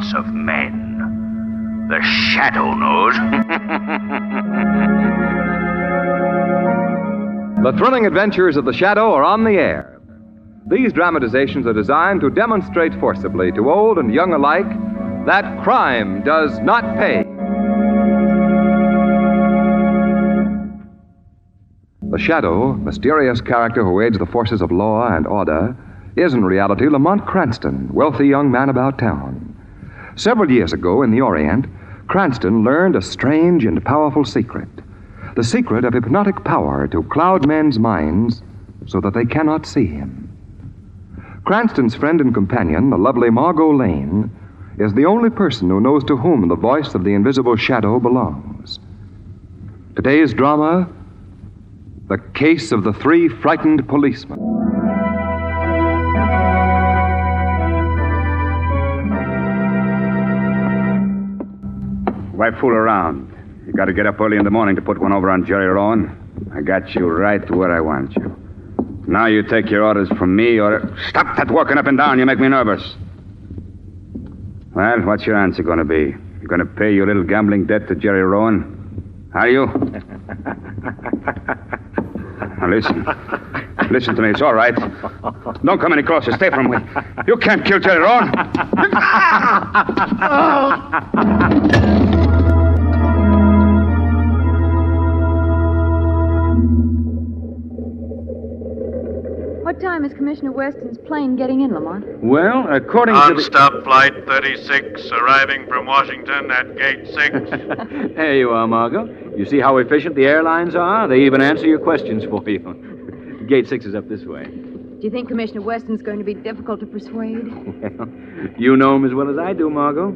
hearts of men. The Shadow knows. The thrilling adventures of the Shadow are on the air. These dramatizations are designed to demonstrate forcibly to old and young alike that crime does not pay. The Shadow, mysterious character who aids the forces of law and order, is in reality Lamont Cranston, wealthy young man about town. Several years ago in the Orient, Cranston learned a strange and powerful secret. The secret of hypnotic power to cloud men's minds so that they cannot see him. Cranston's friend and companion, the lovely Margot Lane, is the only person who knows to whom the voice of the invisible Shadow belongs. Today's drama, The Case of the Three Frightened Policemen. Why fool around? You got to get up early in the morning to put one over on Jerry Rowan. I got you right where I want you. Now you take your orders from me or... Stop that walking up and down. You make me nervous. Well, what's your answer going to be? You going to pay your little gambling debt to Jerry Rowan? Are you? Now listen. Listen to me. It's all right. Don't come any closer. Stay from me. You can't kill Jerry Rowan. What time is Commissioner Weston's plane getting in, Lamont? Well, according to Non-stop flight 36, arriving from Washington at gate 6. There you are, Margot. You see how efficient the airlines are? They even answer your questions for you. Gate 6 is up this way. Do you think Commissioner Weston's going to be difficult to persuade? Well, you know him as well as I do, Margot.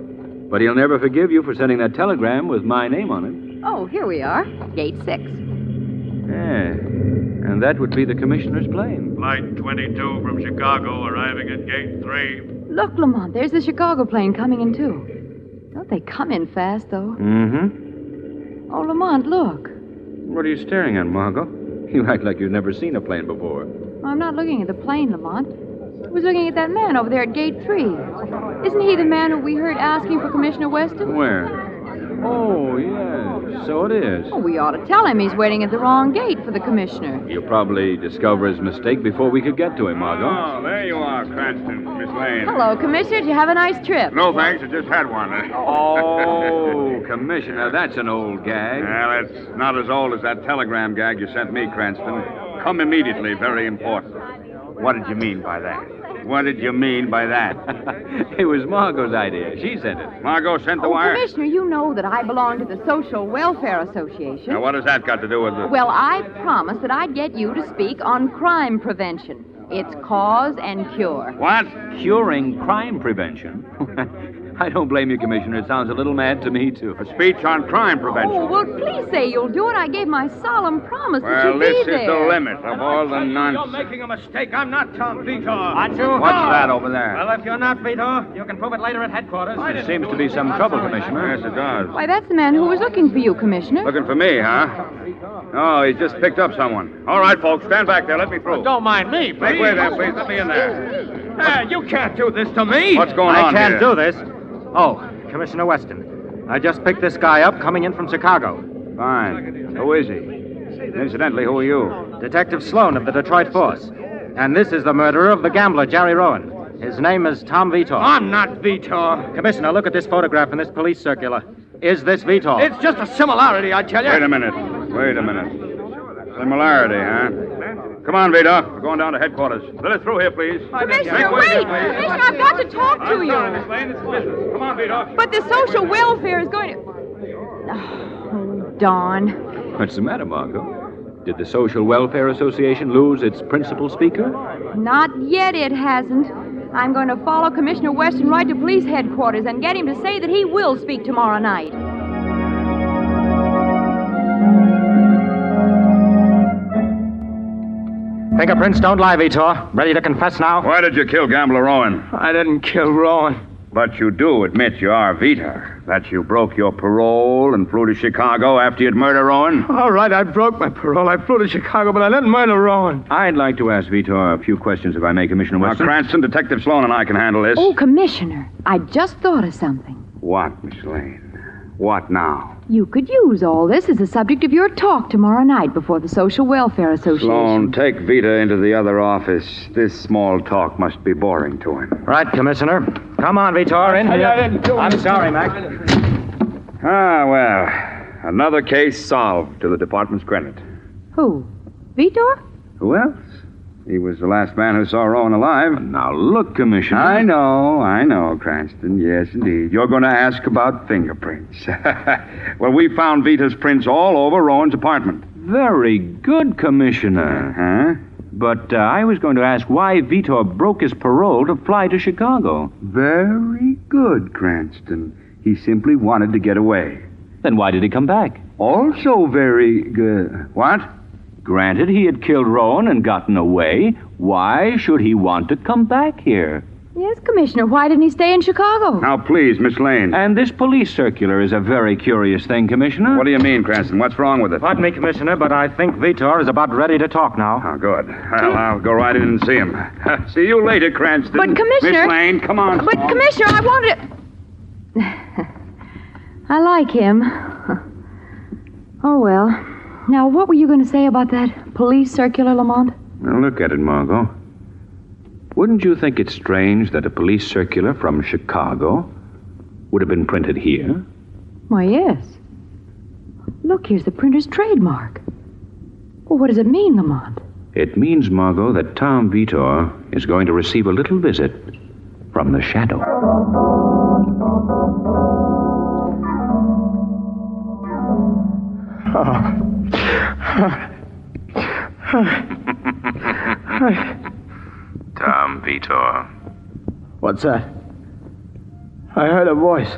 But he'll never forgive you for sending that telegram with my name on it. Oh, here we are. Gate 6. Yeah. And that would be the commissioner's plane. Flight 22 from Chicago, arriving at gate 3. Look, Lamont, there's the Chicago plane coming in, too. Don't they come in fast, though? Mm-hmm. Oh, Lamont, look. What are you staring at, Margot? You act like you've never seen a plane before. I'm not looking at the plane, Lamont. I was looking at that man over there at gate 3. Isn't he the man who we heard asking for Commissioner Weston? Where? Oh, yes, so it is. Oh, we ought to tell him he's waiting at the wrong gate for the commissioner. He'll probably discover his mistake before we could get to him, Margot. Oh, there you are, Cranston, Miss Lane. Hello, Commissioner. Did you have a nice trip? No, thanks. I just had one. Oh, Commissioner, that's an old gag. Well, it's not as old as that telegram gag you sent me, Cranston. Come immediately. Very important. What did you mean by that? What did you mean by that? It was Margot's idea. She sent it. Margot sent the wire? Commissioner, you know that I belong to the Social Welfare Association. Now, what has that got to do with it? Well, I promised that I'd get you to speak on crime prevention. It's cause and cure. What? Curing crime prevention? I don't blame you, Commissioner. It sounds a little mad to me, too. A speech on crime prevention. Oh, well, please say you'll do it. I gave my solemn promise that Well, you'd this be there. is the limit of all the nonsense. You're making a mistake. I'm not Tom Vitor. What's that over there? Well, if you're not Vitor, you can prove it later at headquarters. There seems to be some trouble, Commissioner. Yes, it does. Why, that's the man who was looking for you, Commissioner. Looking for me, huh? Oh, he just picked up someone. All right, folks, stand back there. Let me through. Don't mind me, please. Make way there, please. Let me in there. You can't do this to me. What's going on I can't here? do this. Oh, Commissioner Weston. I just picked this guy up coming in from Chicago. Fine. Who is he? Incidentally, who are you? Detective Sloan of the Detroit Force. And this is the murderer of the gambler, Jerry Rowan. His name is Tom Vitor. I'm not Vitor. Commissioner, look at this photograph in this police circular. Is this Vitor? It's just a similarity, I tell you. Wait a minute. Similarity, huh? Come on, Vito. We're going down to headquarters. Let us through here, please. Commissioner, wait! Commissioner, I've got to talk to you. Miss Lane, it's business. Come on, Vito. But the social welfare is going to... Oh, darn. What's the matter, Margot? Did the Social Welfare Association lose its principal speaker? Not yet, it hasn't. I'm going to follow Commissioner Weston right to police headquarters and get him to say that he will speak tomorrow night. Fingerprints don't lie, Vitor. Ready to confess now? Why did you kill Gambler Rowan? I didn't kill Rowan. But you do admit you are Vito. That you broke your parole and flew to Chicago after you'd murdered Rowan? All right, I broke my parole. I flew to Chicago, but I didn't murder Rowan. I'd like to ask Vito a few questions, if I may, Commissioner Now, Weston. Cranston, Detective Sloan and I can handle this. Oh, Commissioner, I just thought of something. What, Miss Lane? What now? You could use all this as the subject of your talk tomorrow night before the Social Welfare Association. Sloan, take Vita into the other office. This small talk must be boring to him. Right, Commissioner. Come on, Vitor, in here. I'm sorry, Mac. Ah, well, another case solved to the department's credit. Who? Vitor? Who else? He was the last man who saw Rowan alive. Now, look, Commissioner. I know, Cranston. Yes, indeed. You're going to ask about fingerprints. Well, we found Vita's prints all over Rowan's apartment. Very good, Commissioner. Huh? But I was going to ask why Vito broke his parole to fly to Chicago. Very good, Cranston. He simply wanted to get away. Then why did he come back? Also very good. What? Granted, he had killed Rowan and gotten away. Why should he want to come back here? Yes, Commissioner. Why didn't he stay in Chicago? Now, please, Miss Lane. And this police circular is a very curious thing, Commissioner. What do you mean, Cranston? What's wrong with it? Pardon me, Commissioner, but I think Vitor is about ready to talk now. Oh, good. Well, I'll go right in and see him. See you later, Cranston. But, Commissioner... Miss Lane, come on. But, Commissioner, I wanted... I like him. Oh, well. Now, what were you going to say about that police circular, Lamont? Now, look at it, Margot. Wouldn't you think it strange that a police circular from Chicago would have been printed here? Why, yes. Look, here's the printer's trademark. Well, what does it mean, Lamont? It means, Margot, that Tom Vitor is going to receive a little visit from the Shadow. Tom Vitor. What's that? I heard a voice.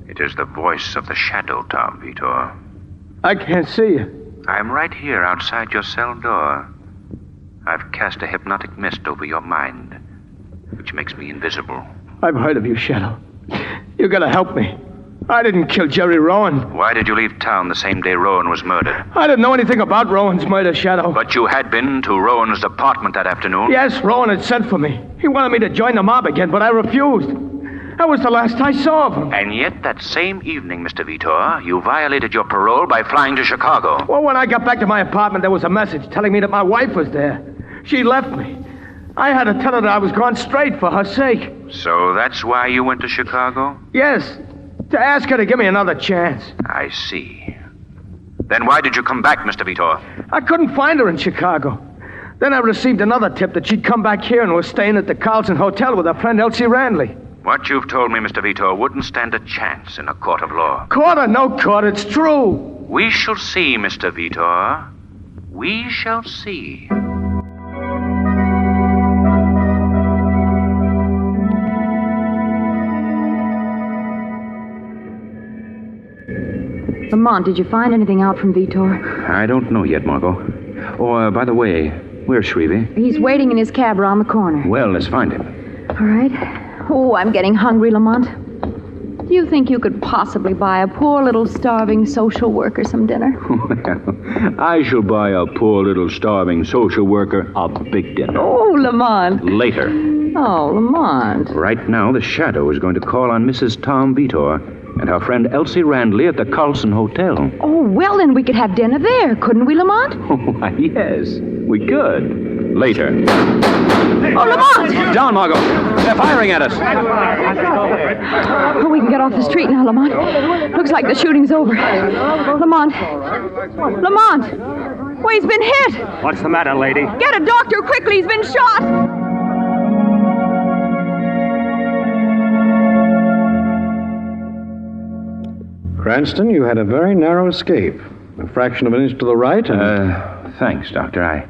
It is the voice of the Shadow, Tom Vitor. I can't see you. I'm right here outside your cell door. I've cast a hypnotic mist over your mind, which makes me invisible. I've heard of you, Shadow. You gotta help me. I didn't kill Jerry Rowan. Why did you leave town the same day Rowan was murdered? I didn't know anything about Rowan's murder, Shadow. But you had been to Rowan's apartment that afternoon? Yes, Rowan had sent for me. He wanted me to join the mob again, but I refused. That was the last I saw of him. And yet that same evening, Mr. Vitor, you violated your parole by flying to Chicago. Well, when I got back to my apartment, there was a message telling me that my wife was there. She left me. I had to tell her that I was gone straight for her sake. So that's why you went to Chicago? Yes, to ask her to give me another chance. I see. Then why did you come back, Mr. Vitor? I couldn't find her in Chicago. Then I received another tip that she'd come back here and was staying at the Carlson Hotel with her friend Elsie Randley. What you've told me, Mr. Vitor, wouldn't stand a chance in a court of law. Court or no court, it's true. We shall see, Mr. Vitor. We shall see. Lamont, did you find anything out from Vitor? I don't know yet, Margot. Oh, by the way, where's Shrevey? He's waiting in his cab around the corner. Well, let's find him. All right. Oh, I'm getting hungry, Lamont. Do you think you could possibly buy a poor little starving social worker some dinner? Well, I shall buy a poor little starving social worker a big dinner. Oh, Lamont. Later. Oh, Lamont. Right now, the Shadow is going to call on Mrs. Tom Vitor and her friend Elsie Randley at the Carlson Hotel. Oh, well, then we could have dinner there, couldn't we, Lamont? Oh, why, yes, we could. Later. Oh, Lamont! Down, Margot. They're firing at us. Oh, we can get off the street now, Lamont. Looks like the shooting's over. Lamont. Lamont! Well, he's been hit. What's the matter, lady? Get a doctor quickly. He's been shot. Cranston, you had a very narrow escape. A fraction of an inch to the right and... Thanks, Doctor. I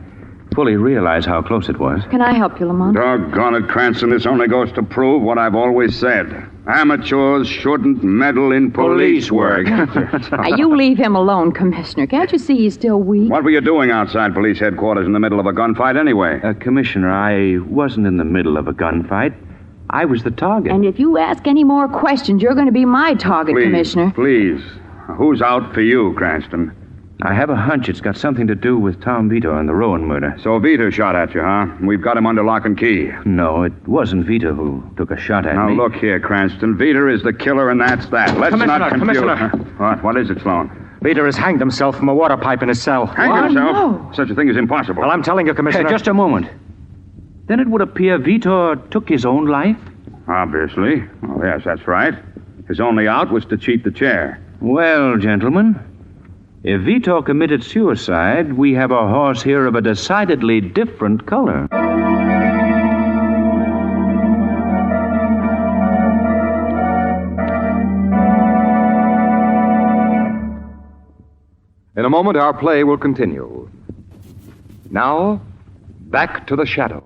fully realize how close it was. Can I help you, Lamont? Doggone it, Cranston. This only goes to prove what I've always said. Amateurs shouldn't meddle in police work. Now, you leave him alone, Commissioner. Can't you see he's still weak? What were you doing outside police headquarters in the middle of a gunfight anyway? Commissioner, I wasn't in the middle of a gunfight. I was the target. And if you ask any more questions, you're going to be my target, Please, Commissioner. please. Who's out for you, Cranston? I have a hunch it's got something to do with Tom Vito and the Rowan murder. So Vito shot at you, huh? We've got him under lock and key. No, it wasn't Vito who took a shot at Now, me. look here, Cranston. Vito is the killer, and that's that. Let's not confuse... Commissioner. What is it, Sloan? Vito has hanged himself from a water pipe in his cell. Hang himself? No. Such a thing is impossible. Well, I'm telling you, Commissioner. Hey, just a moment. Then it would appear Vito took his own life? Obviously. Oh, yes, that's right. His only out was to cheat the chair. Well, gentlemen, if Vito committed suicide, we have a horse here of a decidedly different color. In a moment, our play will continue. Now, back to the shadow.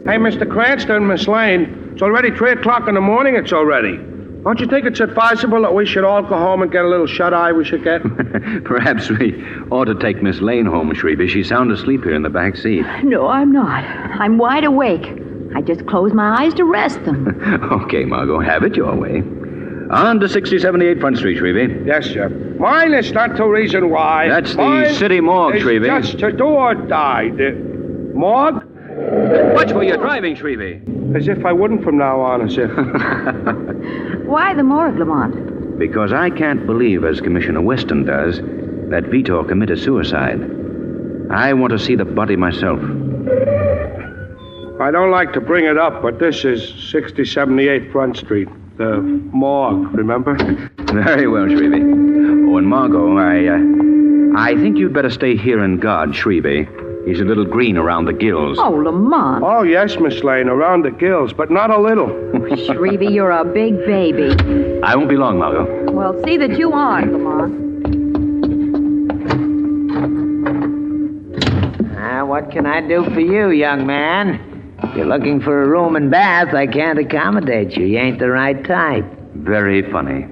Hey, Mr. Cranston, Miss Lane, it's already 3 o'clock in the morning. It's already. Don't you think it's advisable that we should all go home and get a little shut-eye we should get? Perhaps we ought to take Miss Lane home, Shrevey. She's sound asleep here in the back seat. No, I'm not. I'm wide awake. I just closed my eyes to rest them. Okay, Margot, have it your way. On to 6078 Front Street, Shrevey. Yes, sir. Mine is not the reason why. That's the Mine city morgue, is Shrevey. just to do or die. The morgue? Watch where you're driving, Shrevey. As if I wouldn't from now on, as if. Why the morgue, Lamont? Because I can't believe, as Commissioner Weston does, that Vito committed suicide. I want to see the body myself. I don't like to bring it up, but this is 6078 Front Street. The morgue, remember? Very well, Shrevey. Oh, and Margot, I think you'd better stay here and guard Shrevey. He's a little green around the gills. Oh, Lamont. Oh, yes, Miss Lane, around the gills, but not a little. Shrevey, you're a big baby. I won't be long, Margot. Well, see that you aren't, Lamont. What can I do for you, young man? If you're looking for a room and bath, I can't accommodate you. You ain't the right type. Very funny.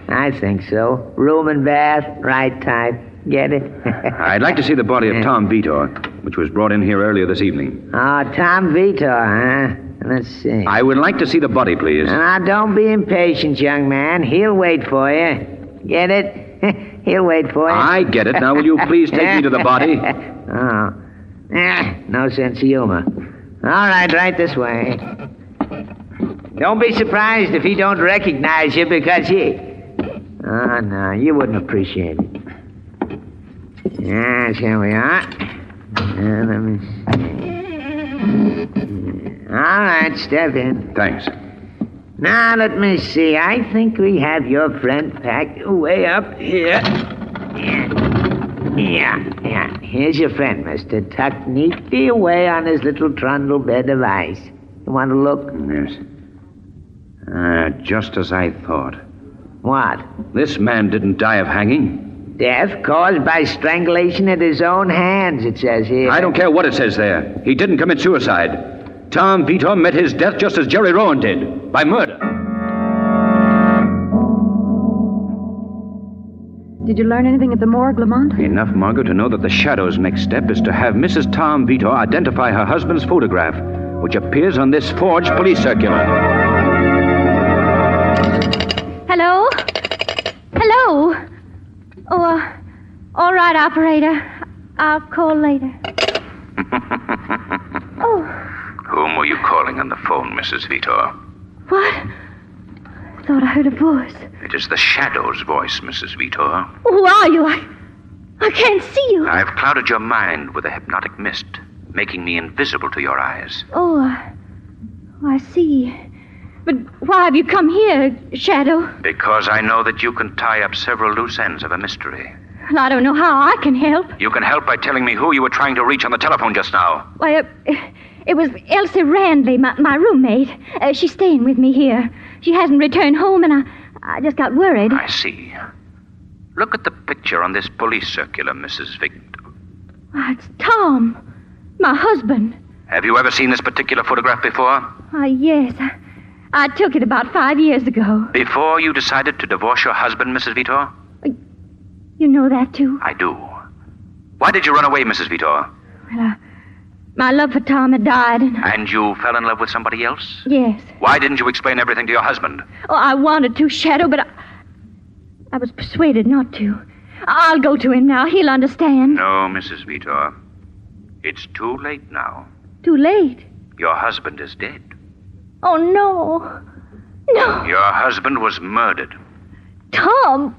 I think so. Room and bath, right type. Get it? I'd like to see the body of Tom Vito, which was brought in here earlier this evening. Oh, Tom Vito, huh? Let's see. I would like to see the body, please. Now, don't be impatient, young man. He'll wait for you. Get it? He'll wait for you. I get it. Now, will you please take me to the body? Oh. No sense of humor. All right this way. Don't be surprised if he don't recognize you because he... Oh, no, you wouldn't appreciate it. Yes, here we are. Let me see. All right, step in. Thanks. Now, let me see. I think we have your friend packed way up here. Yeah. Here's your friend, mister, tucked neatly away on his little trundle bed of ice. You want to look? Yes. Just as I thought. What? This man didn't die of hanging. Death caused by strangulation at his own hands, it says here. I don't care what it says there. He didn't commit suicide. Tom Vito met his death just as Jerry Rowan did, by murder. Did you learn anything at the morgue, Lamont? Enough, Margot, to know that the Shadow's next step is to have Mrs. Tom Vito identify her husband's photograph, which appears on this forged police circular. Hello? Hello? Oh, all right, operator. I'll call later. Oh. Whom were you calling on the phone, Mrs. Vito? What? Thought I heard a voice. It is the Shadow's voice, Mrs. Vito. Who are you? I can't see you. I've clouded your mind with a hypnotic mist, making me invisible to your eyes. Oh, I see. But why have you come here, Shadow? Because I know that you can tie up several loose ends of a mystery. Well, I don't know how I can help. You can help by telling me who you were trying to reach on the telephone just now. Why, it was Elsie Randley, my roommate. She's staying with me here. She hasn't returned home, and I just got worried. I see. Look at the picture on this police circular, Mrs. Victor. Why, it's Tom, my husband. Have you ever seen this particular photograph before? Yes. I took it about 5 years ago. Before you decided to divorce your husband, Mrs. Vito? You know that, too? I do. Why did you run away, Mrs. Vitor? Well, my love for Tom had died, and... And you fell in love with somebody else? Yes. Why didn't you explain everything to your husband? Oh, I wanted to, Shadow, but I was persuaded not to. I'll go to him now. He'll understand. No, Mrs. Vitor. It's too late now. Too late? Your husband is dead. Oh, no. No. Your husband was murdered. Tom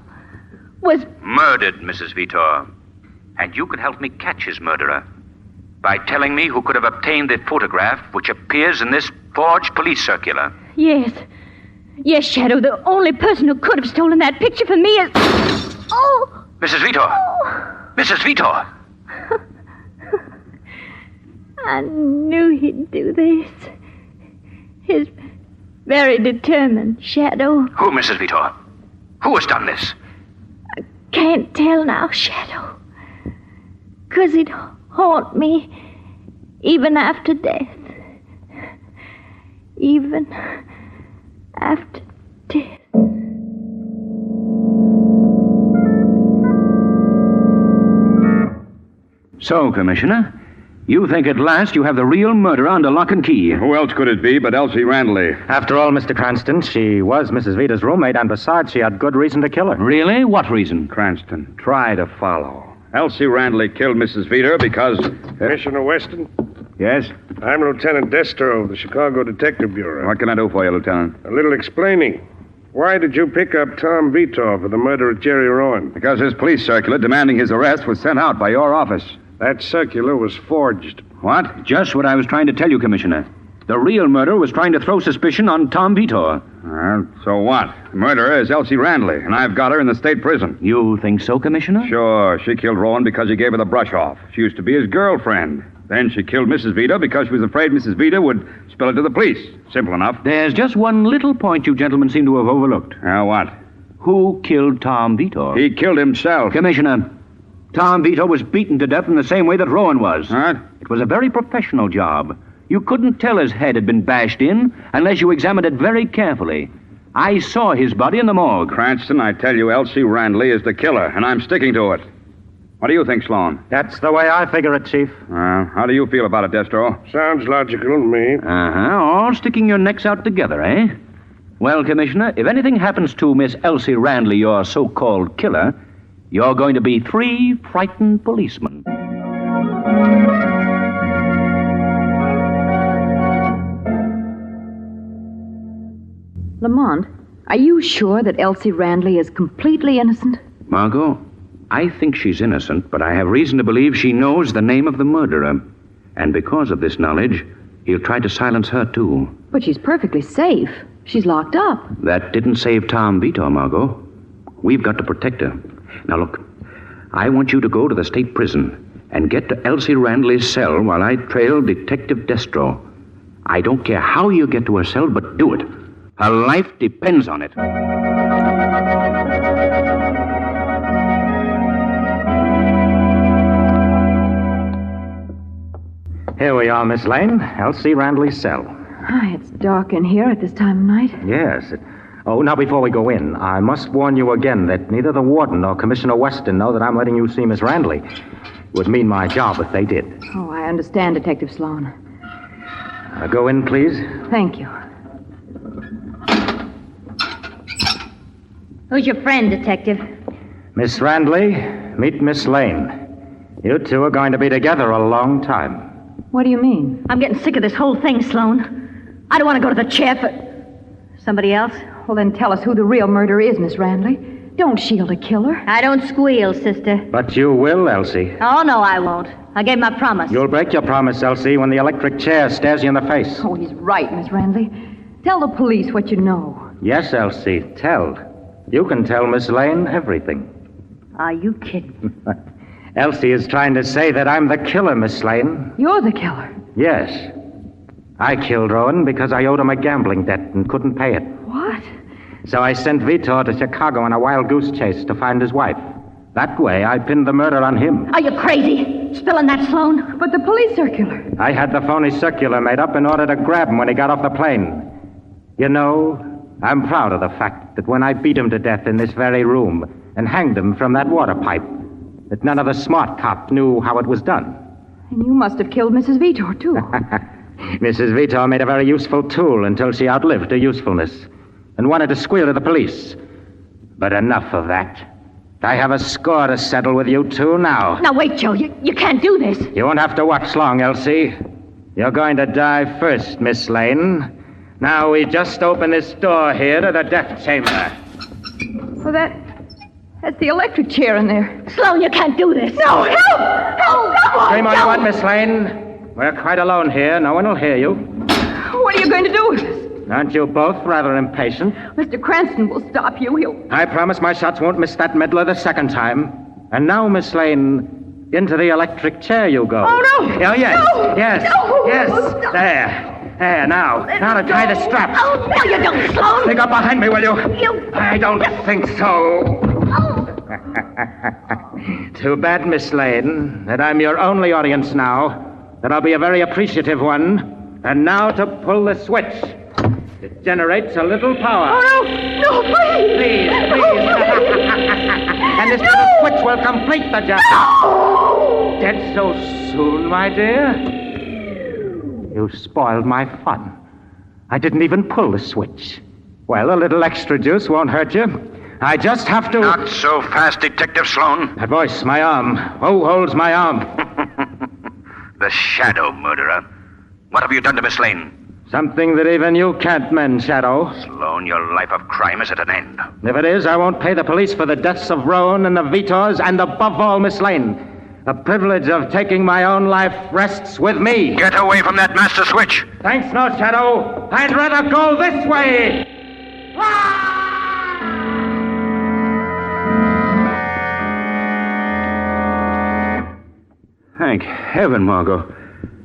was... Murdered, Mrs. Vitor. And you could help me catch his murderer by telling me who could have obtained the photograph which appears in this forged police circular. Yes. Yes, Shadow. The only person who could have stolen that picture from me is... Oh! Mrs. Vitor! Oh. Mrs. Vitor! I knew he'd do this. He's very determined, Shadow. Who, Mrs. Vitor? Who has done this? I can't tell now, Shadow. 'Cause it haunt me even after death. Even after death. So, Commissioner, you think at last you have the real murderer under lock and key. Who else could it be but Elsie Randley? After all, Mr. Cranston, she was Mrs. Vita's roommate, and besides, she had good reason to kill her. Really? What reason? Cranston, try to follow. Elsie Randley killed Mrs. Vita because... Commissioner Weston? Yes? I'm Lieutenant Destro of the Chicago Detective Bureau. What can I do for you, Lieutenant? A little explaining. Why did you pick up Tom Vitor for the murder of Jerry Rowan? Because his police circular demanding his arrest was sent out by your office. That circular was forged. What? Just what I was trying to tell you, Commissioner. The real murderer was trying to throw suspicion on Tom Vitor. So what? The murderer is Elsie Randley, and I've got her in the state prison. You think so, Commissioner? Sure. She killed Rowan because he gave her the brush off. She used to be his girlfriend. Then she killed Mrs. Vita because she was afraid Mrs. Vita would spill it to the police. Simple enough. There's just one little point you gentlemen seem to have overlooked. What? Who killed Tom Vitor? He killed himself. Commissioner, Tom Vitor was beaten to death in the same way that Rowan was. What? It was a very professional job. You couldn't tell his head had been bashed in unless you examined it very carefully. I saw his body in the morgue. Cranston, I tell you, Elsie Randley is the killer, and I'm sticking to it. What do you think, Sloan? That's the way I figure it, Chief. How do you feel about it, Destro? Sounds logical to me. All sticking your necks out together, eh? Well, Commissioner, if anything happens to Miss Elsie Randley, your so-called killer, you're going to be 3 frightened policemen. Lamont, are you sure that Elsie Randley is completely innocent? Margot, I think she's innocent, but I have reason to believe she knows the name of the murderer. And because of this knowledge, he'll try to silence her, too. But she's perfectly safe. She's locked up. That didn't save Tom Vitor, Margot. We've got to protect her. Now, look, I want you to go to the state prison and get to Elsie Randley's cell while I trail Detective Destro. I don't care how you get to her cell, but do it. Her life depends on it. Here we are, Miss Lane. Elsie Randley's cell. It's dark in here at this time of night. Yes. Oh, now before we go in, I must warn you again that neither the warden nor Commissioner Weston know that I'm letting you see Miss Randley. It would mean my job if they did. Oh, I understand, Detective Sloan. Go in, please. Thank you. Who's your friend, Detective? Miss Randley, meet Miss Lane. You two are going to be together a long time. What do you mean? I'm getting sick of this whole thing, Sloan. I don't want to go to the chair for... Somebody else? Well, then tell us who the real murderer is, Miss Randley. Don't shield a killer. I don't squeal, sister. But you will, Elsie. Oh, no, I won't. I gave my promise. You'll break your promise, Elsie, when the electric chair stares you in the face. Oh, he's right, Miss Randley. Tell the police what you know. Yes, Elsie, tell. You can tell Miss Lane everything. Are you kidding? Elsie is trying to say that I'm the killer, Miss Lane. You're the killer? Yes. I killed Rowan because I owed him a gambling debt and couldn't pay it. What? So I sent Vitor to Chicago on a wild goose chase to find his wife. That way, I pinned the murder on him. Are you crazy? Spilling that, Sloan? But the police circular. I had the phony circular made up in order to grab him when he got off the plane. You know, I'm proud of the fact that when I beat him to death in this very room, and hanged him from that water pipe. But none of the smart cops knew how it was done. And you must have killed Mrs. Vitor, too. Mrs. Vitor made a very useful tool until she outlived her usefulness and wanted to squeal to the police. But enough of that. I have a score to settle with you two now. Now, wait, Joe. You can't do this. You won't have to watch long, Elsie. You're going to die first, Miss Lane. Now, we just open this door here to the death chamber. Well, that's the electric chair in there. Sloan, you can't do this. No, help! Help! Come on, Shame on Joe. you, what, Miss Lane? We're quite alone here. No one will hear you. What are you going to do with us? Aren't you both rather impatient? Mr. Cranston will stop you. He'll... I promise my shots won't miss that meddler the second time. And now, Miss Lane, into the electric chair you go. Oh, no! Oh, yes. No! Yes. No! Yes. No! There, now. Now to tie the straps. Oh, no, you don't, Sloan. Stick up behind me, will you? I don't think so. Too bad, Miss Lane, that I'm your only audience now. That I'll be a very appreciative one. And now to pull the switch. It generates a little power. Oh, no! No, please! Please. And this little switch will complete the job. No! Dead so soon, my dear? You spoiled my fun. I didn't even pull the switch. Well, a little extra juice won't hurt you. I just have to... Not so fast, Detective Sloan. That voice, my arm. Who holds my arm? The Shadow murderer. What have you done to Miss Lane? Something that even you can't mend, Shadow. Sloan, your life of crime is at an end. If it is, I won't pay the police for the deaths of Rowan and the Vitors, and above all, Miss Lane. The privilege of taking my own life rests with me. Get away from that master switch. Thanks, no, Shadow. I'd rather go this way. Thank heaven, Margot.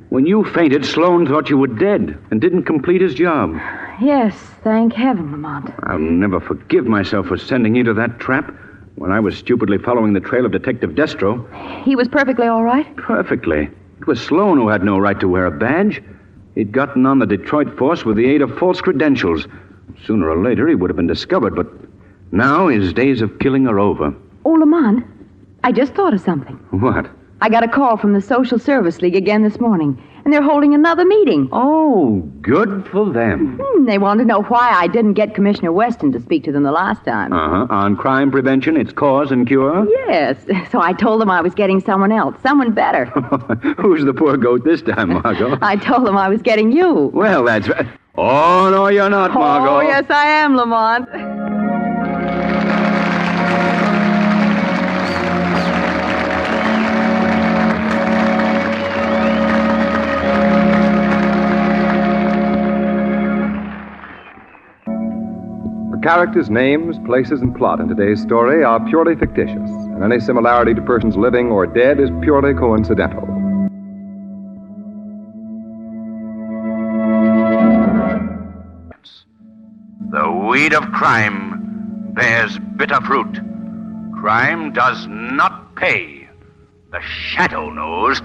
When you fainted, Sloan thought you were dead and didn't complete his job. Yes, thank heaven, Lamont. I'll never forgive myself for sending you to that trap when I was stupidly following the trail of Detective Destro. He was perfectly all right? Perfectly. It was Sloan who had no right to wear a badge. He'd gotten on the Detroit force with the aid of false credentials. Sooner or later, he would have been discovered, but now his days of killing are over. Oh, Lamont, I just thought of something. What? I got a call from the Social Service League again this morning, and they're holding another meeting. Oh, good for them. They want to know why I didn't get Commissioner Weston to speak to them the last time. On crime prevention, its cause and cure? Yes, so I told them I was getting someone else, someone better. Who's the poor goat this time, Margot? I told them I was getting you. Well, that's right. Oh, no, you're not, Margot. Oh, yes, I am, Lamont. The characters, names, places, and plot in today's story are purely fictitious, and any similarity to persons living or dead is purely coincidental. The weed of crime bears bitter fruit. Crime does not pay. The Shadow knows.